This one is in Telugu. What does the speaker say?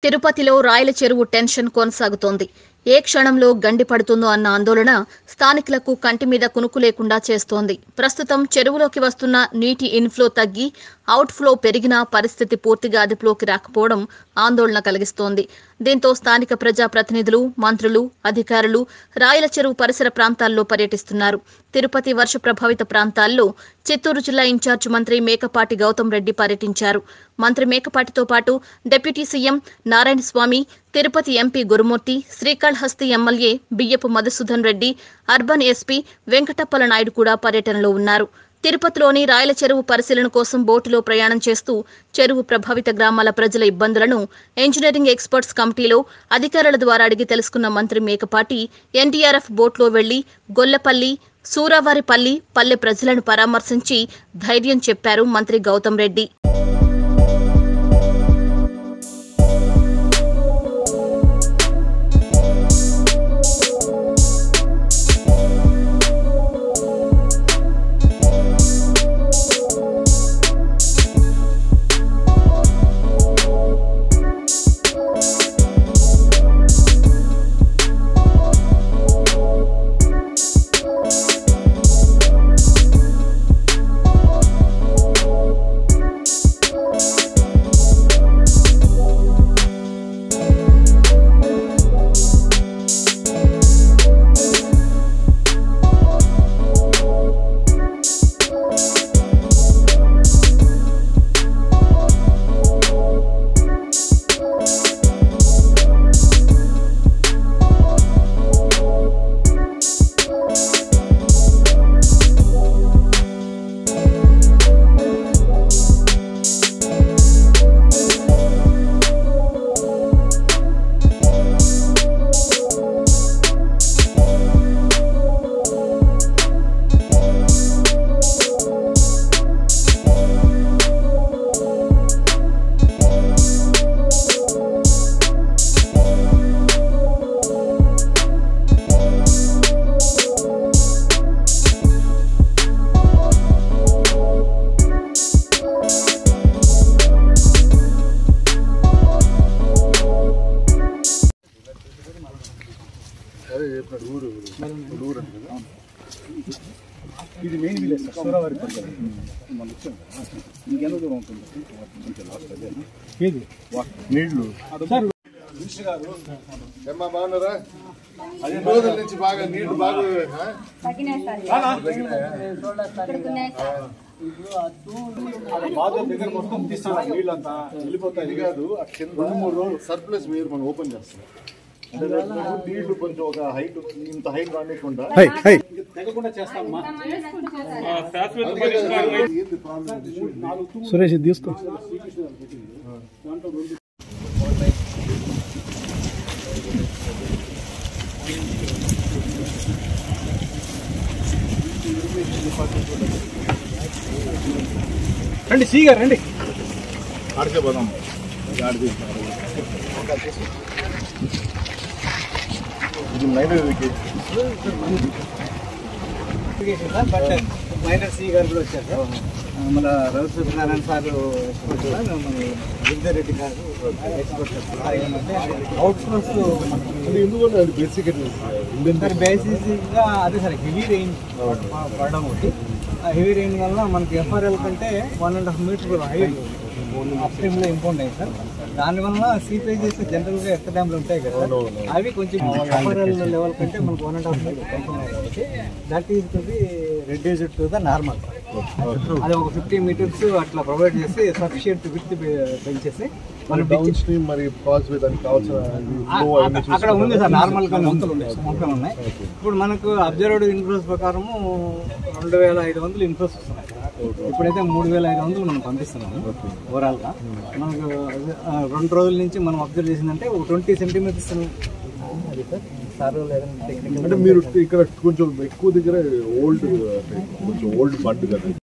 తిరుపతిలో రాయల చెరువు టెన్షన్ కొనసాగుతోంది. ఏ క్షణంలో గండి పడుతుందో అన్న ఆందోళన స్థానికులకు కంటి మీద కునుకు లేకుండా చేస్తోంది. ప్రస్తుతం చెరువులోకి వస్తున్న నీటి ఇన్ఫ్లో తగ్గి అవుట్ ఫ్లో పెరిగినా పరిస్థితి పూర్తిగా అదుపులోకి రాకపోవడం ఆందోళన కలిగిస్తోంది. దీంతో స్థానిక ప్రజాప్రతినిధులు, మంత్రులు, అధికారులు రాయల చెరువు పరిసర ప్రాంతాల్లో పర్యటిస్తున్నారు. తిరుపతి వర్ష ప్రభావిత ప్రాంతాల్లో చిత్తూరు జిల్లా ఇన్ఛార్జ్ మంత్రి మేకపాటి గౌతమ్ రెడ్డి పర్యటించారు. మంత్రి మేకపాటితో పాటు deputy CM Narayanaswamy, Tirupati MP Gurumurthy, Srikalahasti MLA Biyyapu Madhusudan Reddy, urban SP Venkatappala Naidu కూడా పర్యటనలో ఉన్నారు. తిరుపతిలోని రాయల చెరువు పరిశీలన కోసం బోటులో ప్రయాణం చేస్తూ చెరువు ప్రభావిత గ్రామాల ప్రజల ఇబ్బందులను ఇంజనీరింగ్ ఎక్స్పర్ట్స్ కమిటీలో అధికారుల ద్వారా అడిగి తెలుసుకున్న మంత్రి మేకపాటి ఎన్డీఆర్ఎఫ్ బోట్లో వెళ్లి గొల్లపల్లి, సూరావారిపల్లి పల్లె ప్రజలను పరామర్శించి ధైర్యం చెప్పారు మంత్రి గౌతమ్ రెడ్డి. ఇది మెయిన్ విలేజ్ సూరావారిపల్లి మనం వచ్చాం. ఇంకెంత దూరం ఉంటుంది? నీళ్లు మినిస్టర్ గారు ఏమ్మా బాగున్నారా? 10 రోజుల నుంచి బాగా నీళ్లు బాగా దగ్గర మొత్తం తీస్తాం. నీళ్ళంతా వెళ్ళిపోతాయి కాదు. 2-3 రోజులు సర్ప్లస్ మీరు మనం ఓపెన్ చేస్తాం. నీళ్లు కొంచెం ఒక హైట్, ఇంత హైట్ రానికుండా తెగకుండా చేస్తామమ్మా. సురేష్ తీసుకో. రండి సీగా రండి. ఆడికే పోదాం. ఇది మైనర్ సి గారు కూడా వచ్చారు. మన రవి సత్యనారాయణ సార్ రెడ్డి గారు అవుట్సోర్స్ బేసిక్గా అదే సార్ హెవీ రెయిన్ పడడం ఒకటి. హెవీ రెయిన్ వల్ల మనకి ఎఫ్ఆర్ఎల్ కంటే 1.5 మీటర్ హైట్ అప్స్ట్రీమ్లో ఇంపౌండ్ అయ్యింది సార్. దానివల్ల సీపేజెస్ జనరల్గా ఎక్క డ్యామ్లు ఉంటాయి కదా, అవి కొంచెం ఎఫ్ఆర్ఎల్ లెవెల్ కంటే మనకు 1.5 మీటర్ పెంచున్నాయి కాబట్టి that is to be reduced to the normal. అది ఒక 50 మీటర్స్ అట్లా ప్రొవైడ్ చేసి సఫిషియంట్ విత్ పెంచేసి అక్కడ ఉంది సార్. నార్మల్ గా మొక్కలు ఉన్నాయి. ఇప్పుడు మనకు అబ్జర్వ్డ్ ఇన్ఫ్లోస్ ప్రకారము 2500 ఇన్ఫ్లోస్ వస్తున్నాయి. ఇప్పుడైతే 3500 మనం పంపిస్తున్నాము. ఓవరాల్ గా మనకు 2 రోజుల నుంచి మనం అబ్జర్వ్ చేసిందంటే 20 సెంటీమీటర్స్. అది సార్ అంటే మీరు ఇక్కడ కొంచెం ఎక్కువ దగ్గర ఓల్డ్ బడ్ కదా.